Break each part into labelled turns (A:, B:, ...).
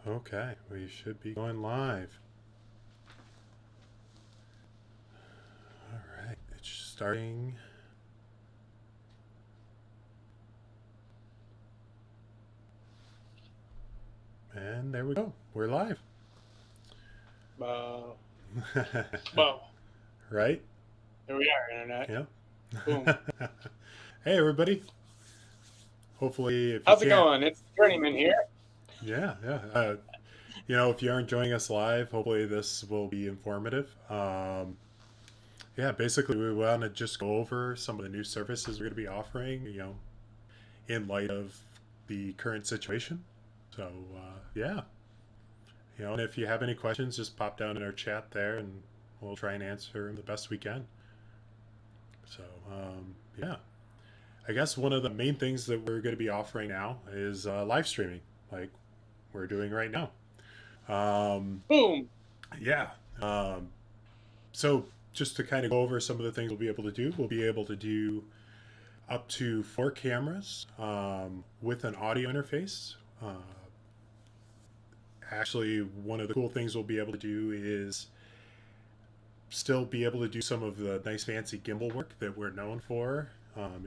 A: Okay, we should be going live. All right, it's starting. And there we go. We're live.
B: Uh, well,
A: Right?
B: here we are, internet.
A: Yeah.
B: Boom.
A: Hey, everybody. Hopefully, if you
B: How's it
A: can't,
B: going? It's Journeyman here.
A: yeah. If you aren't joining us live, hopefully this will be informative. Yeah, basically, we want to just go over some of the new services we're going to be offering, in light of the current situation. So, yeah. And if you have any questions, just pop down in our chat there and we'll try and answer them the best we can. So, yeah. I guess one of the main things that we're going to be offering now is live streaming, like we're doing right now. Um,
B: Boom.
A: yeah. Um, so, just to kind of go over some of the things we'll be able to do up to 4 cameras with an audio interface. Actually, one of the cool things we'll be able to do is still be able to do some of the nice fancy gimbal work that we're known for.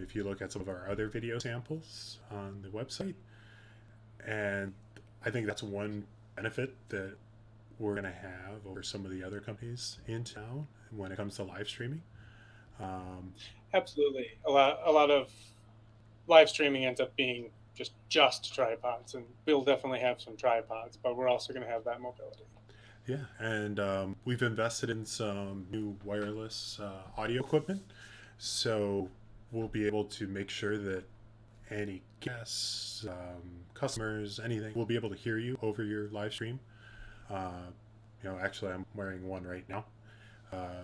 A: If you look at some of our other video samples on the website, and I think that's one benefit that we're going to have over some of the other companies in town when it comes to live streaming. Um,
B: Absolutely. A lot of live streaming ends up being just tripods, and we'll definitely have some tripods, but we're also going to have that mobility.
A: yeah, and we've invested in some new wireless audio equipment, so we'll be able to make sure that any guests, customers, anything, will be able to hear you over your live stream. Uh, actually, I'm wearing one right now, uh,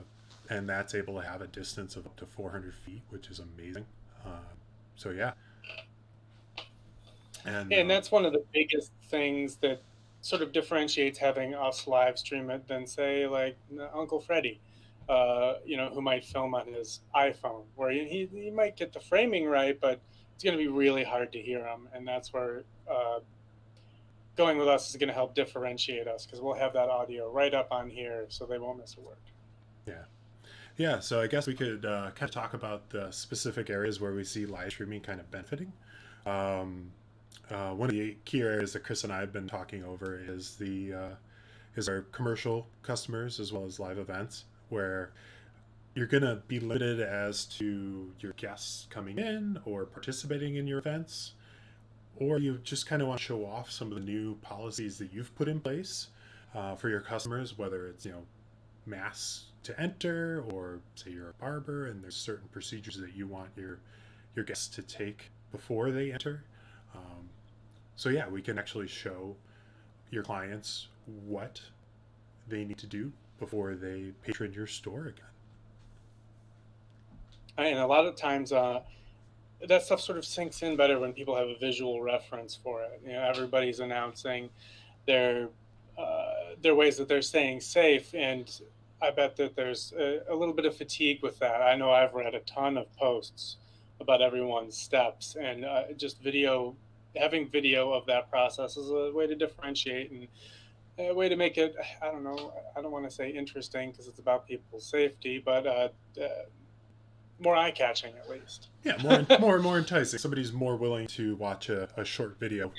A: and that's able to have a distance of up to 400 feet, which is amazing. Uh, so yeah, and
B: And that's one of the biggest things that sort of differentiates having us live stream it than, say, like Uncle Freddie, who might film on his iPhone, where he might get the framing right, but it's going to be really hard to hear him. And that's where going with us is going to help differentiate us because we'll have that audio right up on here so they won't miss a word.
A: yeah, yeah. So I guess we could kind of talk about the specific areas where we see live streaming kind of benefiting. Um, one of the key areas that Chris and I have been talking over is our commercial customers as well as live events, where you're going to be limited as to your guests coming in or participating in your events, or you just kind of want to show off some of the new policies that you've put in place for your customers, whether it's mass to enter, or say you're a barber and there's certain procedures that you want your guests to take before they enter. Um, so yeah, we can actually show your clients what they need to do before they patron your store again.
B: And a lot of times, that stuff sort of sinks in better when people have a visual reference for it. Everybody's announcing their their ways that they're staying safe, and I bet that there's a little bit of fatigue with that. I know I've read a ton of posts about everyone's steps, and just having video of that process is a way to differentiate and a way to make it. I don't know. I don't want to say interesting because it's about people's safety, but more eye catching at least.
A: Yeah, more enticing. Somebody's more willing to watch a short video,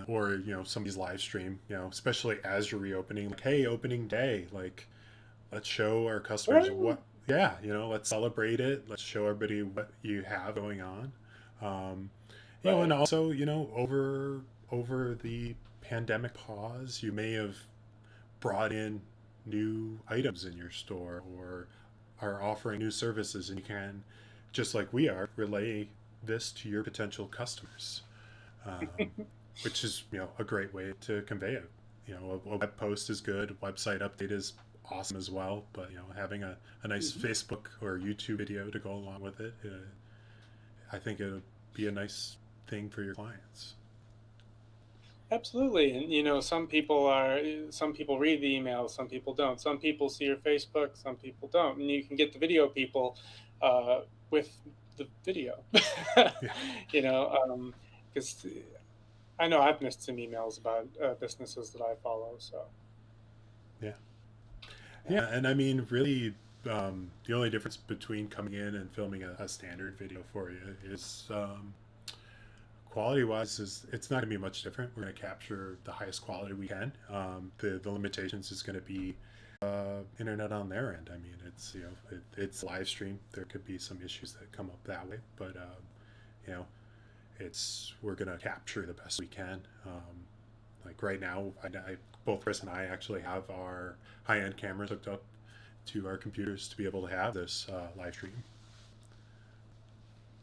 A: or somebody's live stream. Especially as you're reopening. Like, hey, opening day. Like, let's show our customers what. Yeah, let's celebrate it. Let's show everybody what you have going on. Um, and also, over the pandemic pause, you may have brought in new items in your store or are offering new services, and you can, just like we are, relay this to your potential customers, which is a great way to convey it. A web post is good, website update is awesome as well, but having a nice
B: Mm-hmm.
A: Facebook or YouTube video to go along with it, I think it would be a nice thing for your clients.
B: Absolutely. And some people read the emails, some people don't. Some people see your Facebook, some people don't. And you can get the video people with the video.
A: Yeah,
B: you know, because I know I've missed some emails about businesses that I follow. So
A: Yeah.
B: yeah.
A: Yeah, and I mean, really, the only difference between coming in and filming a standard video for you is quality wise is it's not going to be much different. We're going to capture the highest quality we can. The limitations is going to be internet on their end. I mean, it's it's live stream. There could be some issues that come up that way, but you know it's we're going to capture the best we can. Like right now, both Chris and I actually have our high end cameras hooked up to our computers to be able to have this live stream.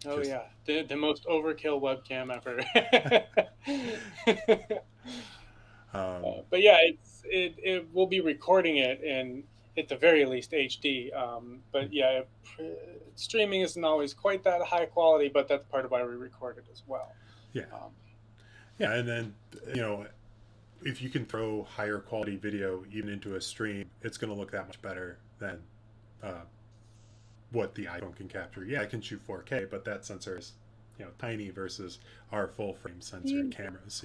B: Oh
A: Just
B: yeah, the most overkill webcam ever.
A: um,
B: But yeah, it will be recording it in at the very least HD. But yeah, streaming isn't always quite that high quality, but that's part of why we record it as well.
A: yeah,
B: Um,
A: yeah, and then you know if you can throw higher quality video even into a stream, it's going to look that much better than uh, what the iPhone can capture. Yeah, I can shoot 4K, but that sensor is tiny versus our full frame sensor cameras.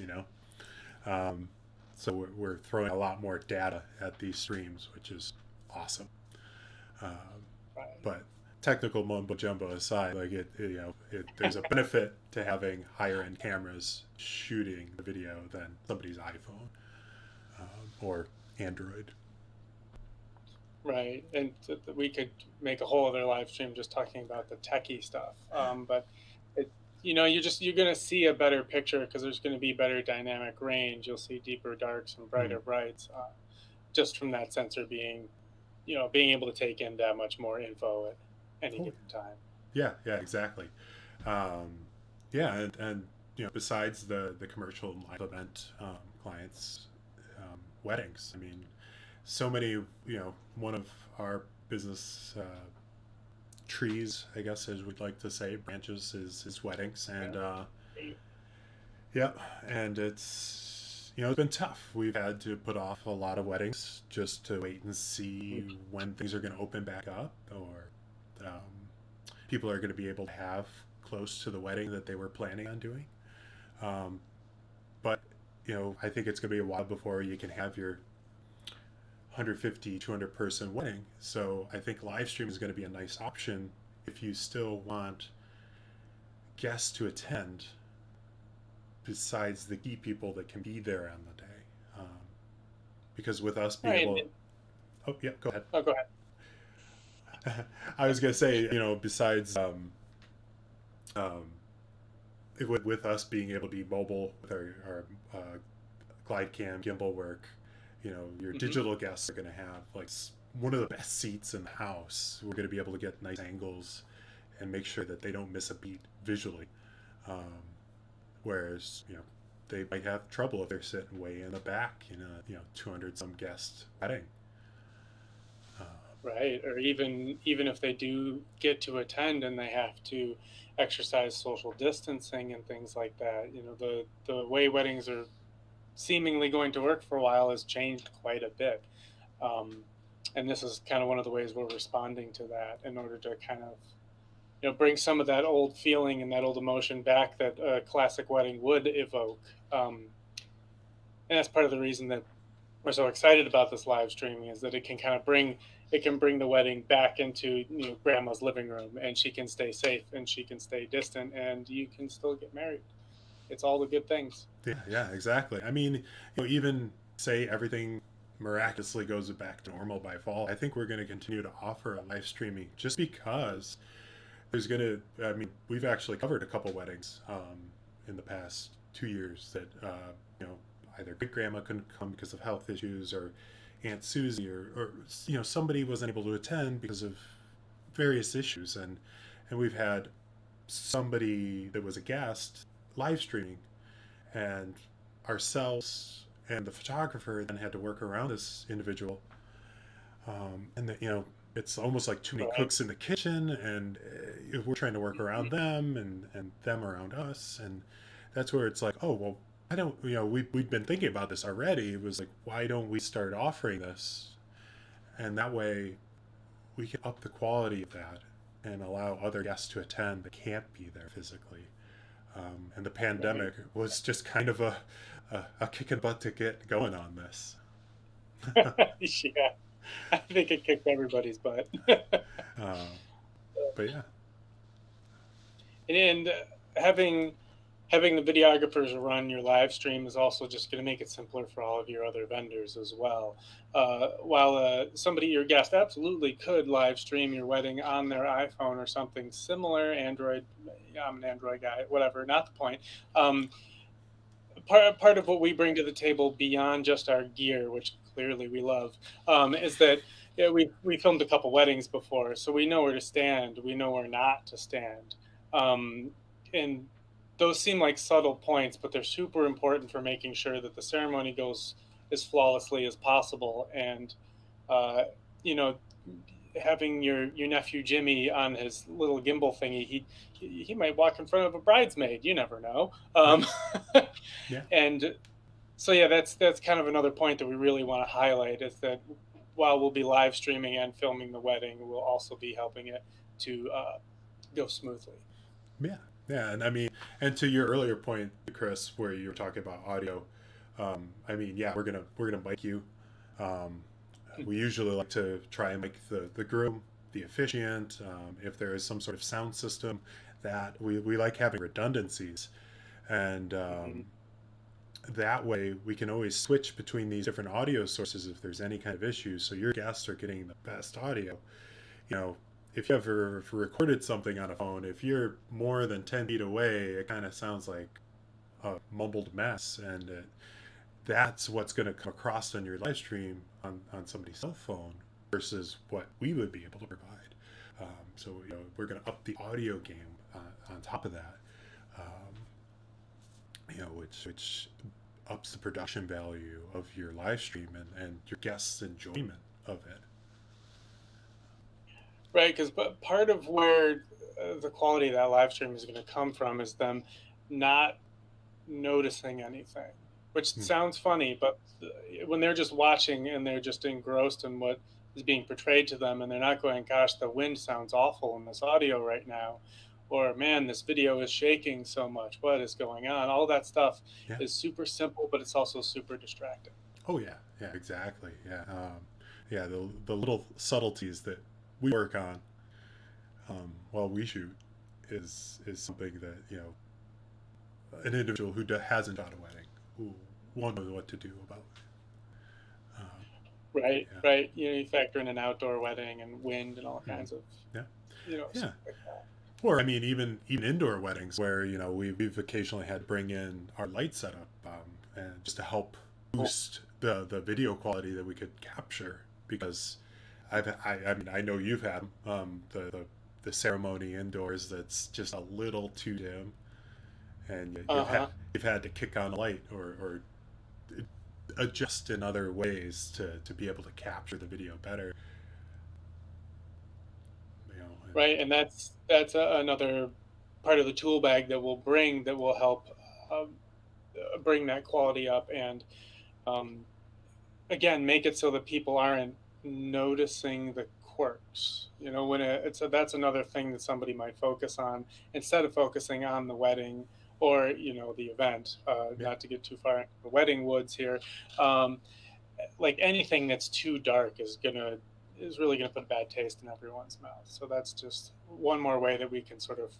A: Um, so we're throwing a lot more data at these streams, which is awesome. Um,
B: right.
A: but technical mumbo jumbo aside, like there's a benefit to having higher end cameras shooting the video than somebody's iPhone or Android.
B: Right, and we could make a whole other live stream just talking about the techie stuff. But it, you're gonna see a better picture because there's gonna be better dynamic range. You'll see deeper darks and
A: Mm.
B: brighter brights, just from that sensor being able to take in that much more info at any
A: Oh,
B: given time.
A: yeah, yeah, exactly. Um, yeah, and besides the commercial and live event clients, weddings. I mean, so many. One of our business trees, I guess, as we'd like to say, branches is weddings, and
B: Yeah.
A: yeah, and it's been tough. We've had to put off a lot of weddings just to wait and see when things are going to open back up, or people are going to be able to have close to the wedding that they were planning on doing. Um, but I think it's going to be a while before you can have your 150, 200 person wedding. So I think live stream is going to be a nice option if you still want guests to attend besides the key people that can be there on the day. Um, because with us
B: All
A: being
B: right.
A: able, oh yeah, go ahead.
B: Oh, go ahead.
A: I was gonna say, besides um, with us being able to be mobile with our glide cam gimbal work, your
B: Hmm.
A: digital guests are going to have like one of the best seats in the house. We're going to be able to get nice angles and make sure that they don't miss a beat visually. Um, whereas they might have trouble if they're sitting way in the back in a 200 some guest wedding. Uh,
B: Right, or even if they do get to attend and they have to exercise social distancing and things like that, the way weddings are seemingly going to work for a while has changed quite a bit. Um, and this is kind of one of the ways we're responding to that in order to kind of bring some of that old feeling and that old emotion back that a classic wedding would evoke. And that's part of the reason that we're so excited about this live streaming is that it can bring the wedding back into grandma's living room, and she can stay safe and she can stay distant and you can still get married. It's all the good things.
A: yeah, yeah, exactly. I mean, even say everything miraculously goes back to normal by fall. I think we're going to continue to offer live streaming just because there's going to, I mean, we've actually covered a couple weddings in the past 2 years that, you know, either great grandma couldn't come because of health issues, or Aunt Susie, or somebody wasn't able to attend because of various issues. And we've had somebody that was a guest live streaming, and ourselves and the photographer then had to work around this individual. And that, it's almost like too many
B: Right.
A: cooks in the kitchen, and we're trying to work around them and them around us. And that's where it's like, oh, well, I don't, we'd been thinking about this already. It was like, why don't we start offering this? And that way we can up the quality of that and allow other guests to attend that can't be there physically. And the
B: Right.
A: pandemic was just kind of a kick in the butt to get going on this.
B: Yeah, I think it kicked everybody's butt.
A: uh, but yeah,
B: And having the videographers run your live stream is also just going to make it simpler for all of your other vendors as well. While somebody, your guest, absolutely could live stream your wedding on their iPhone or something similar, Android. Yeah, I'm an Android guy, whatever. Not the point. Um, part of what we bring to the table beyond just our gear, which clearly we love, is that yeah, we filmed a couple weddings before, so we know where to stand. We know where not to stand, um, and those seem like subtle points, but they're super important for making sure that the ceremony goes as flawlessly as possible. And uh, you know, having your nephew Jimmy on his little gimbal thingy, he might walk in front of a bridesmaid. You never know.
A: right, yeah,
B: And so yeah, that's kind of another point that we really want to highlight is that while we'll be live streaming and filming the wedding, we'll also be helping it to go smoothly.
A: yeah, yeah. And I mean, and to your earlier point, Chris, where you were talking about audio, I mean, yeah, we're gonna mic you. Um, we usually like to try and make the groom, the officiant, if there is some sort of sound system, that we like having redundancies. And
B: Mhm.
A: that way we can always switch between these different audio sources if there's any kind of issues. So your guests are getting the best audio. You know, if you ever recorded something on a phone, if you're more than 10 feet away, it kind of sounds like a mumbled mess. And that's what's going to come across on your live stream on somebody's cell phone versus what we would be able to provide. So you know, we're going to up the audio game on top of that. Um, you know, which ups the production value of your live stream and your guests' enjoyment of it.
B: Right, because part of where the quality of that live stream is going to come from is them not noticing anything, which
A: Hmm.
B: sounds funny, but when they're just watching and they're just engrossed in what is being portrayed to them, and they're not going, "Gosh, the wind sounds awful in this audio right now," or "Man, this video is shaking so much. What is going on?" All that stuff
A: Yeah.
B: is super simple, but it's also super distracting.
A: Oh yeah. Yeah. Exactly. Yeah. Yeah. The little subtleties that we work on while we shoot is something that you know an individual who hasn't done a wedding who won't know what to do about. Um,
B: Right,
A: yeah.
B: right. You factor in an outdoor wedding and wind and all
A: Mhm.
B: kinds of
A: Yeah. Yeah.
B: stuff like that.
A: Or I mean, even indoor weddings where you know we've occasionally had to bring in our light setup and just to help boost the video quality that we could capture because I mean I know you've had the ceremony indoors that's just a little too dim and
B: Uh huh.
A: you've had to kick on a light or adjust in other ways to be able to capture the video better, you know. And
B: Right, and that's another part of the tool bag that we'll bring that will help um, bring that quality up and um, again make it so that people aren't noticing the quirks. You know, when it's that's another thing that somebody might focus on instead of focusing on the wedding or the event.
A: yeah.
B: Not to get too far into the wedding woods here. Um, like anything that's too dark is really gonna put a bad taste in everyone's mouth. So that's just one more way that we can sort of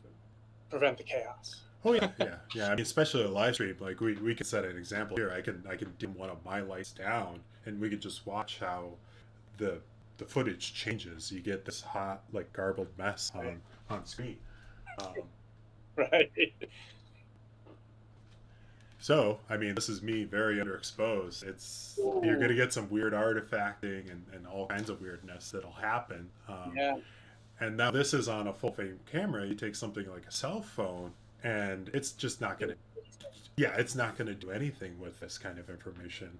B: prevent the chaos.
A: Oh yeah, yeah, yeah. I mean, especially a live stream, like we could set an example here. I can dim one of my lights down, and we could just watch how the the footage changes. You get this hot, like garbled mess
B: Right.
A: on screen. Um,
B: Right.
A: so I mean, this is me very underexposed. It's you're gonna get some weird artifacting and all kinds of weirdness that'll happen.
B: Yeah.
A: And now this is on a full frame camera. You take something like a cell phone, and it's just not gonna yeah, it's not going to do anything with this kind of information.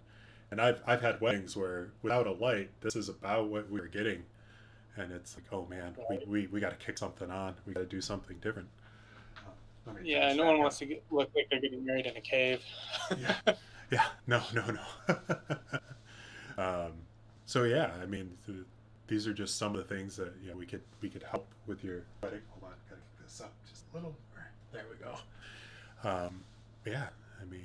A: And I've had weddings where without a light, this is about what we were getting, and it's like, oh man,
B: Right.
A: we got to kick something on. We got to do something different. Let me turn
B: Yeah.
A: this
B: No one
A: back
B: wants
A: up.
B: to look like they're getting married in a cave.
A: Yeah, yeah, no, no, no. um, so yeah, I mean, these are just some of the things that you know we could help with your wedding. Hold on, gotta kick this up just a little. There we go. Um, yeah, I mean,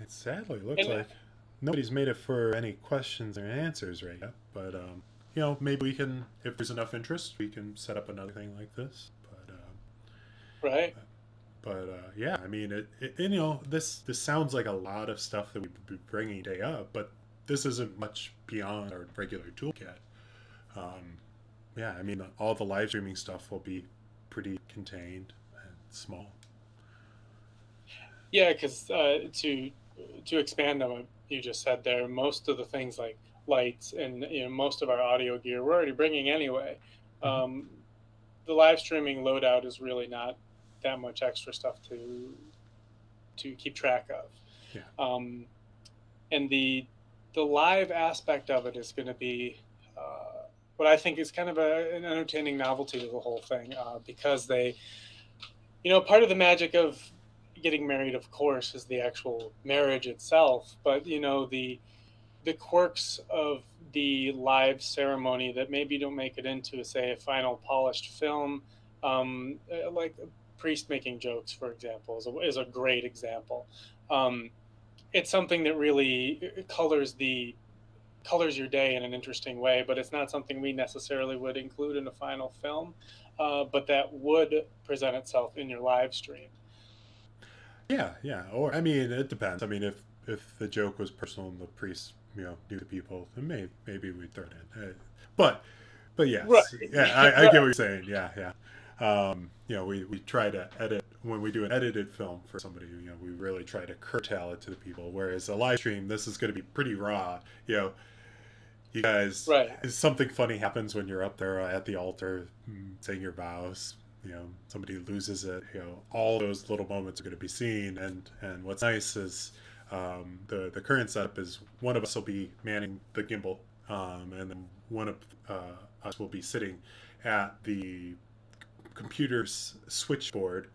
A: it sadly looks
B: And
A: like nobody's made it for any questions or answers right yet. But you know, maybe we can, if there's enough interest, we can set up another thing like this.
B: right.
A: Yeah, I mean, and, you know, this sounds like a lot of stuff that we'd be bringing day up, but this isn't much beyond our regular toolkit. Um, yeah, I mean, all the live streaming stuff will be pretty contained and small.
B: Yeah, because to expand on what you just said there, most of the things like lights and most of our audio gear we're already bringing anyway.
A: Mm-hmm.
B: Um, the live streaming loadout is really not that much extra stuff to keep track of.
A: Yeah.
B: And the live aspect of it is going to be what I think is kind of an entertaining novelty to the whole thing, because they, part of the magic of getting married, of course, is the actual marriage itself. But the quirks of the live ceremony that maybe don't make it into, say, a final polished film, like a priest making jokes, for example, is a great example. Um, it's something that really colors your day in an interesting way, but it's not something we necessarily would include in a final film, but that would present itself in your live stream.
A: Yeah, yeah. Or I mean, it depends. I mean, if the joke was personal and the priest, you know, knew the people, then maybe we'd throw it in. But but
B: Right.
A: yes, yeah, I get what you're saying. Yeah, yeah. You know, we try to edit when we do an edited film for somebody. You know, we really try to curtail it to the people. Whereas a live stream, this is going to be pretty raw. You know, you guys,
B: Right.
A: something funny happens when you're up there at the altar saying your vows. You know, somebody loses it. You know, all those little moments are going to be seen. And what's nice is the current setup is one of us will be manning the gimbal, and then one of us will be sitting at the computer's switchboard,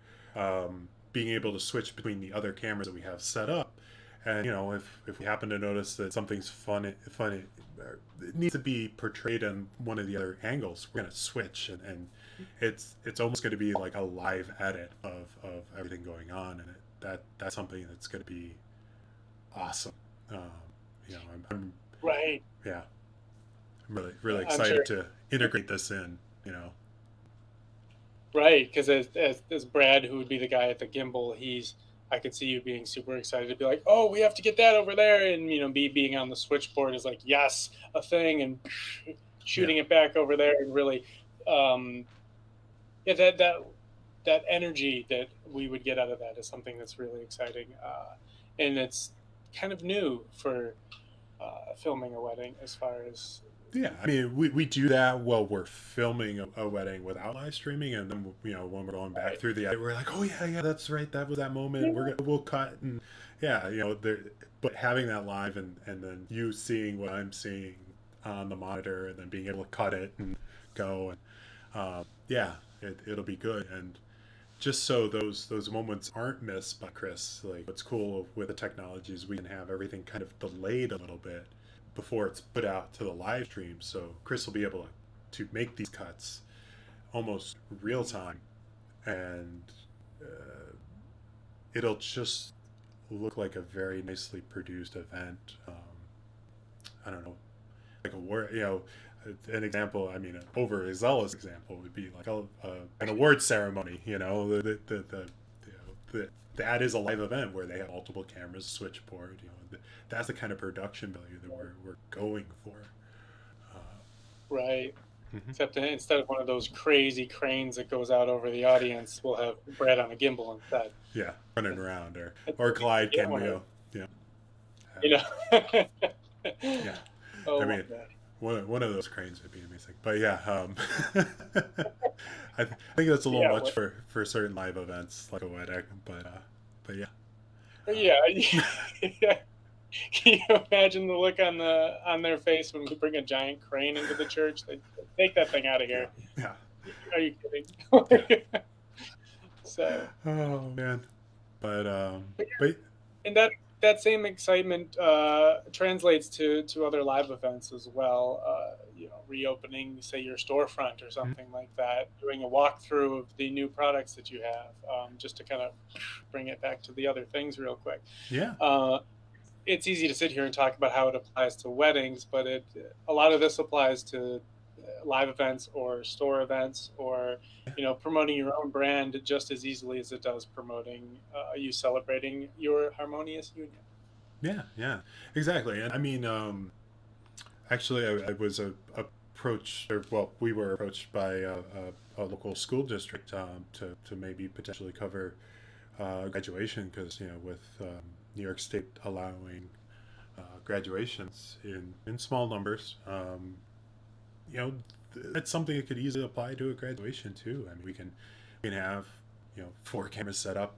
A: being able to switch between the other cameras that we have set up. And you know, if we happen to notice that something's funny, it needs to be portrayed in one of the other angles, we're gonna switch, and it's almost going to be like a live edit of everything going on, and that's something that's going to be awesome. Um, you know, I'm
B: Right.
A: yeah, I'm really
B: I'm sure.
A: excited to integrate this in. You know,
B: Right, because as Brad, who would be the guy at the gimbal, I could see you being super excited to be like, oh, we have to get that over there, and being on the switchboard is like, yes, a thing, and
A: yeah,
B: shooting it back over there, and really, um, yeah, that energy that we would get out of that is something that's really exciting, and it's kind of new for filming a wedding, as far as
A: yeah. I mean, we do that while we're filming a wedding without live streaming, and then you know when we're going back
B: right.
A: through the edit, we're like, oh yeah, yeah, that's right, that was that moment. We'll cut, and yeah, you know, but having that live, and then you seeing what I'm seeing on the monitor, and then being able to cut it and go, and yeah, it'll be good. And just so those moments aren't missed by Chris, like what's cool with the technology is we can have everything kind of delayed a little bit before it's put out to the live stream. So Chris will be able to make these cuts almost real time, and it'll just look like a very nicely produced event. I don't know, like a word, you know, an example. I mean, an overzealous example would be like an award ceremony. You know, that is a live event where they have multiple cameras, switchboard. You know, that's the kind of production value that we're going for. Uh,
B: Right.
A: mhm.
B: Except instead of one of those crazy cranes that goes out over the audience, we'll have Brad on a gimbal instead.
A: Yeah, running around or Clyde
B: Yeah, one of
A: cameo. Yeah,
B: you
A: uh,
B: know.
A: yeah. I
B: Oh my
A: mean,
B: god.
A: one of those cranes would be amazing. But yeah, I think that's a little
B: Yeah.
A: much for certain live events like a wedding. But yeah,
B: Yeah. Yeah. Can you imagine the look on their face when we bring a giant crane into the church? They take that thing out of
A: yeah,
B: here.
A: yeah,
B: Are you kidding?
A: yeah.
B: So,
A: Oh man, but
B: but
A: but
B: and that that same excitement translates to other live events as well. Reopening, say, your storefront or
A: Mhm.
B: something like that, doing a walkthrough of the new products that you have, just to kind of bring it back to the other things real quick.
A: Yeah.
B: Uh, it's easy to sit here and talk about how it applies to weddings, but a lot of this applies to live events or store events, or promoting your own brand just as easily as it does promoting you celebrating your harmonious union.
A: Yeah. Yeah. Exactly. And I mean, actually, I was approached, or well, we were approached by a local school district to maybe potentially cover graduation because with New York State allowing graduations in small numbers, you know that's something that could easily apply to a graduation too. I mean, we can have four cameras set up.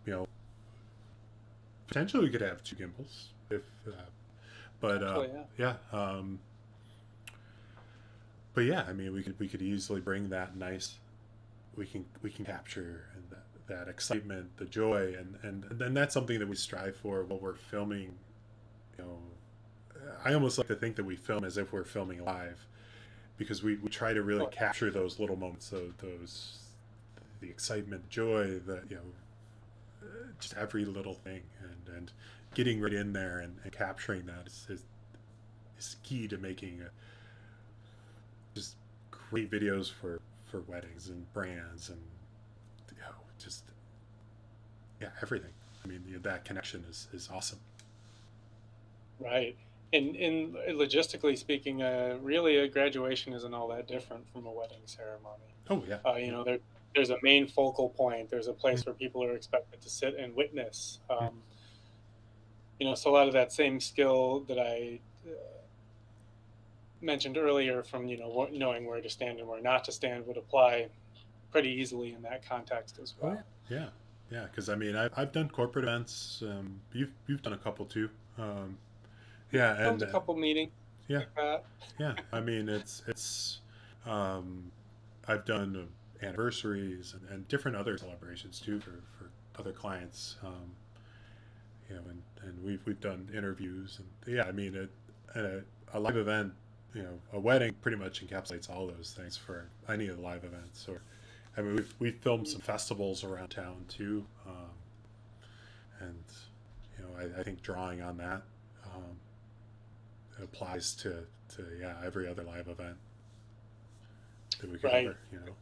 A: Potentially we could have two gimbals if, but
B: Actually, yeah.
A: yeah. But yeah, I mean, we could easily bring that nice. We can capture that excitement, the joy, and then that's something that we strive for while we're filming. You know, I almost like to think that we film as if we're filming live because we try to really
B: Oh,
A: capture those little moments, those the excitement, joy, just every little thing, and getting right in there and capturing that is key to making just great videos for weddings and brands and just yeah, everything. I mean, that connection is awesome.
B: right. And logistically speaking, really, a graduation isn't all that different from a wedding ceremony.
A: Oh yeah,
B: You
A: yeah,
B: know, there's a main focal point. There's a place where people are expected to sit and witness. So a lot of that same skill that I mentioned earlier, from knowing where to stand and where not to stand, would apply pretty easily in that context as
A: oh yeah,
B: well.
A: yeah, yeah. Because I mean, I've done corporate events. You've done a couple too. Yeah,
B: Filmed
A: and
B: a couple meetings
A: yeah,
B: like that.
A: yeah. I mean, it's um, I've done anniversaries and different other celebrations too for other clients. And we've done interviews and yeah, I mean, a live event, a wedding pretty much encapsulates all those things for any of the live events. Or I mean, we've filmed some festivals around town too, and I think drawing on that um, applies to yeah, every other live event that we could
B: Right.
A: cover.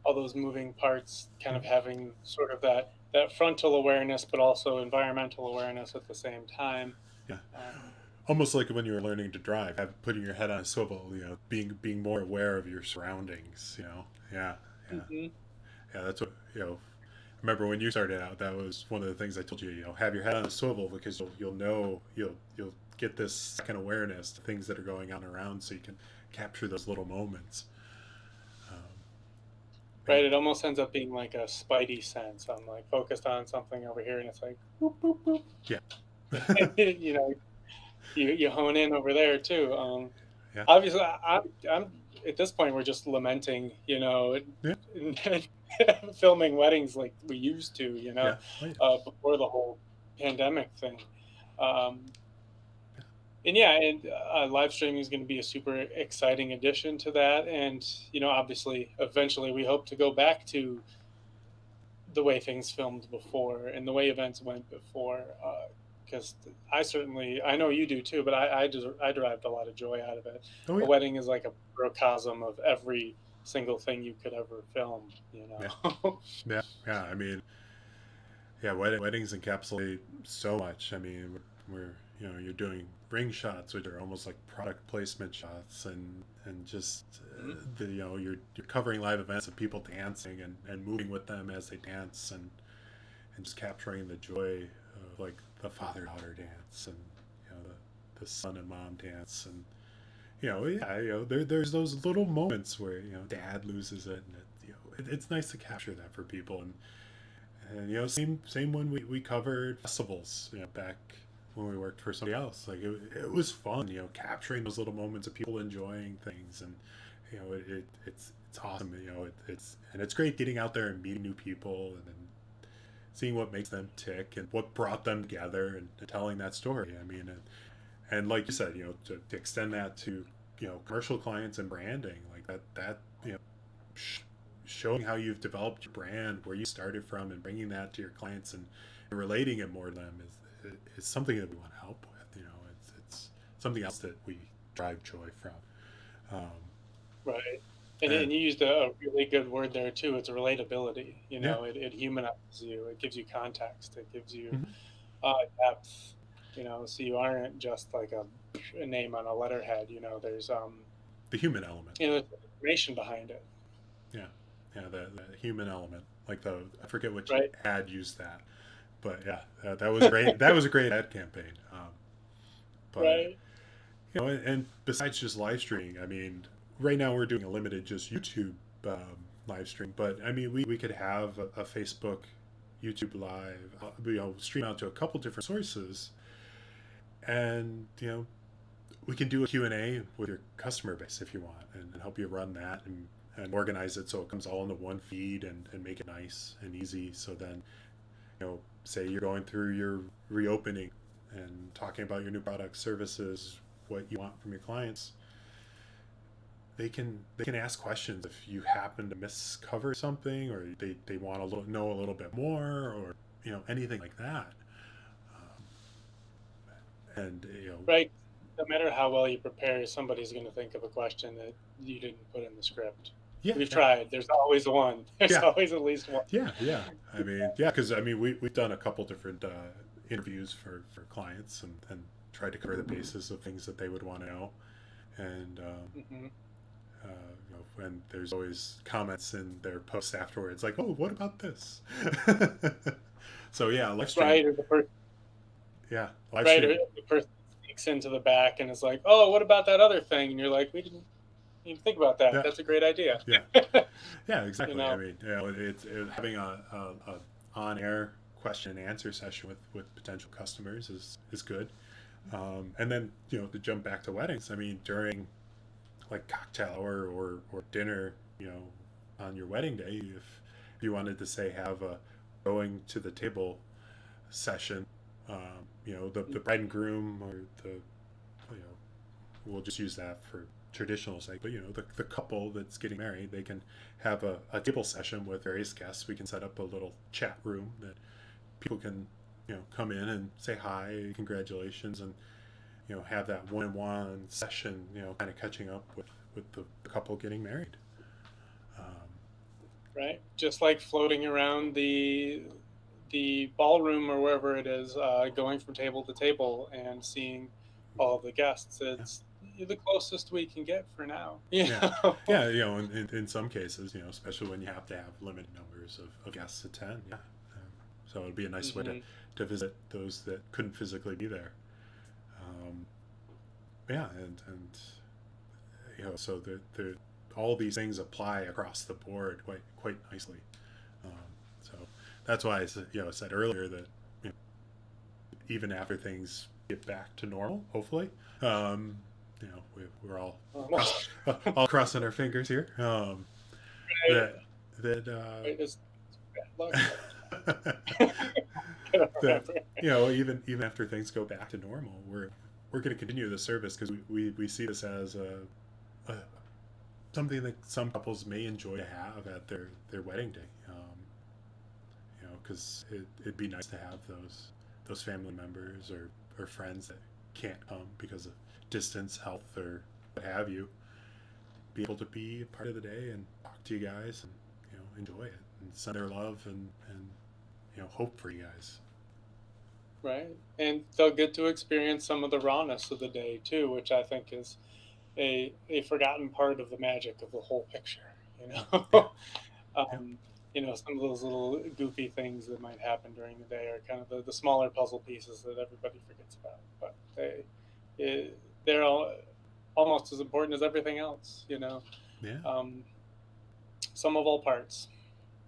B: All those moving parts, kind of
A: Mhm.
B: having sort of that frontal awareness, but also environmental awareness at the same time.
A: Yeah,
B: Um,
A: almost like when you were learning to drive, putting your head on a swivel, being more aware of your surroundings. Yeah, yeah,
B: mhm.
A: yeah. That's what remember when you started out, that was one of the things I told you. Have your head on a swivel because you'll know you'll get this second awareness to things that are going on around, so you can capture those little moments. Um, yeah,
B: Right. It almost ends up being like a spidey sense. I'm like focused on something over here, and it's like, boop, boop, boop.
A: yeah,
B: you know, you hone in over there too.
A: yeah,
B: Obviously, I'm at this point, we're just lamenting,
A: yeah,
B: filming weddings like we used to,
A: yeah, oh, yeah,
B: before the whole pandemic thing. Um, and yeah, and live streaming is going to be a super exciting addition to that. And obviously, eventually, we hope to go back to the way things filmed before and the way events went before. Because I know you do too, but I derived a lot of joy out of it.
A: oh
B: A
A: yeah,
B: wedding is like a microcosm of every single thing you could ever film.
A: yeah, yeah, yeah. I mean, yeah, weddings encapsulate so much. I mean, we're you're doing ring shots, which are almost like product placement shots, and just
B: Mhm.
A: the you're covering live events of people dancing and moving with them as they dance and just capturing the joy of like the father daughter dance and the son and mom dance and yeah there's those little moments where dad loses it and it's nice to capture that for people and same when we covered festivals back when we worked for somebody else. Like it was fun capturing those little moments of people enjoying things and it's awesome. It's great getting out there and meeting new people and then seeing what makes them tick and what brought them together, and telling that story. I mean, and like you said, to extend that to commercial clients and branding, like that sh- showing how you've developed your brand, where you started from, and bringing that to your clients, and relating it more to them is something that we want to help with. It's something else that we drive joy from. Um,
B: Right. And,
A: and
B: and you used a really good word there too. It's relatability.
A: yeah,
B: It humanizes you. It gives you context. It gives you
A: mhm.
B: depth. So you aren't just like a name on a letterhead. There's
A: The human element.
B: there's information behind it.
A: Yeah, yeah, the human element. Like I forget which
B: Right.
A: ad used that, but yeah, that was great. That was a great ad campaign. But
B: Right.
A: and besides just live streaming, I mean, right now we're doing a limited just YouTube live stream, but I mean, we could have a Facebook, YouTube live, stream out to a couple different sources, and we can do a Q&A with your customer base if you want, and help you run that, and organize it so it comes all into one feed, and make it nice and easy. So then, say you're going through your reopening and talking about your new products, services, what you want from your clients, they can ask questions if you happen to miscover something, or they want to know a little bit more, or anything like that. And
B: Right. No matter how well you prepare, somebody's going to think of a question that you didn't put in the script.
A: yeah,
B: We've
A: yeah,
B: tried. There's always one. There's
A: yeah,
B: always at least one.
A: yeah, yeah. I mean, yeah, because I mean, we've done a couple different interviews for clients, and tried to cover the basis of things that they would want to know. And
B: Hmm.
A: and there's always comments in their posts afterwards, like, "Oh, what about this?" So yeah, live stream.
B: Right. Or the person.
A: Yeah, live
B: Right. Or
A: stream.
B: the person sneaks into the back and is like, "Oh, what about that other thing?" And you're like, "We didn't even think about that.
A: Yeah,
B: That's a great idea."
A: yeah, yeah,
B: you
A: exactly. I
B: know.
A: mean, having a on-air question and answer session with potential customers is good. And then to jump back to weddings, I mean, during like cocktail hour, or dinner, on your wedding day, if you wanted to say have a going to the table session, the bride and groom, or we'll just use that for traditional sake, but the couple that's getting married, they can have a table session with various guests. We can set up a little chat room that people can come in and say hi, congratulations, and have that one-on-one session, kind of catching up with the couple getting married. um,
B: Right. Just like floating around the ballroom or wherever it is, going from table to table and seeing all of the guests.
A: yeah,
B: It's the closest we can get for now.
A: yeah, yeah. In some cases, especially when you have to have limited numbers of guests attend. Yeah. So it'd be a nice way
B: Hmm.
A: to visit those that couldn't physically be there. um, yeah, and so the all these things apply across the board quite nicely. um, so that's why I said earlier that you know, even after things get back to normal, hopefully, we're all cross, all crossing our fingers here,
B: Right.
A: that that
B: Right. It's bad luck, but
A: that
B: remember.
A: even after things go back to normal, we're going to continue the service, because we see this as a something that some couples may enjoy to have at their wedding day. Because it'd be nice to have those family members, or friends that can't come because of distance, health, or what have you, be able to be a part of the day and talk to you guys, and enjoy it, and send their love, and hope for you guys.
B: Right. And they'll get to experience some of the rawness of the day too, which I think is a forgotten part of the magic of the whole picture. You
A: Yeah,
B: know,
A: yeah,
B: um, some of those little goofy things that might happen during the day are kind of the smaller puzzle pieces that everybody forgets about, but they're all almost as important as everything else.
A: yeah,
B: Um, some of all parts.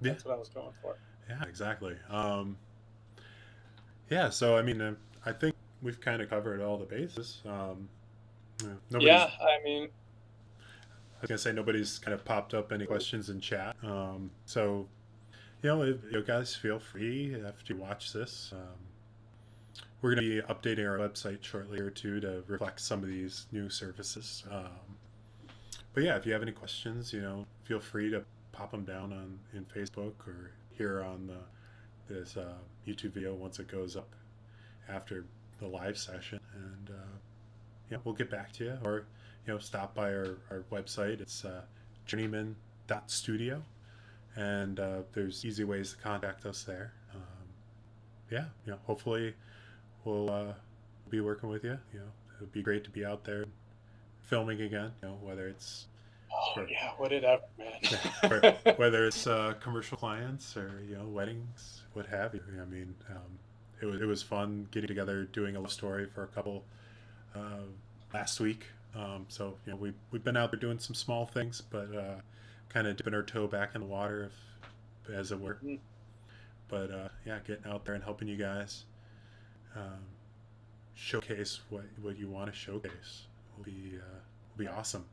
A: yeah,
B: That's what I was going for.
A: yeah, exactly. Yeah, so I mean, I think we've kind of covered all the bases. Nobody's
B: Yeah, I mean,
A: I was gonna say, nobody's kind of popped up any questions in chat. So if you guys feel free after you watch this. We're going to be updating our website shortly or two to reflect some of these new services. But yeah, if you have any questions, feel free to pop them down in Facebook or here on this YouTube video once it goes up after the live session, and we'll get back to you. Or stop by our website. It's journeyman.studio, and there's easy ways to contact us there. Hopefully we'll be working with you. It'd be great to be out there filming again. Whether it's
B: would it ever, man?
A: whether it's commercial clients or weddings, what have you. I mean, it was fun getting together, doing a love story for a couple last week. So we've been out there doing some small things, but kind of dipping our toe back in the water, as it were. Mm-hmm. But getting out there and helping you guys showcase what you want to showcase will be awesome.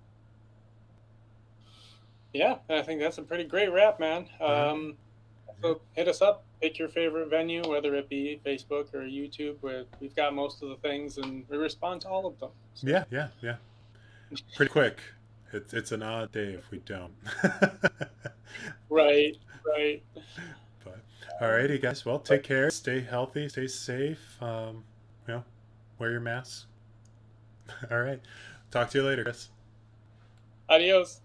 B: Yeah, I think that's a pretty great wrap, man. So hit us up, pick your favorite venue, whether it be Facebook or YouTube. We've got most of the things, and we respond to all of them.
A: So. Yeah. Pretty quick. It's an odd day if we don't.
B: Right.
A: But alrighty, guys. Well, take care. Stay healthy. Stay safe. Wear your mask. All right. Talk to you later, Chris.
B: Adios.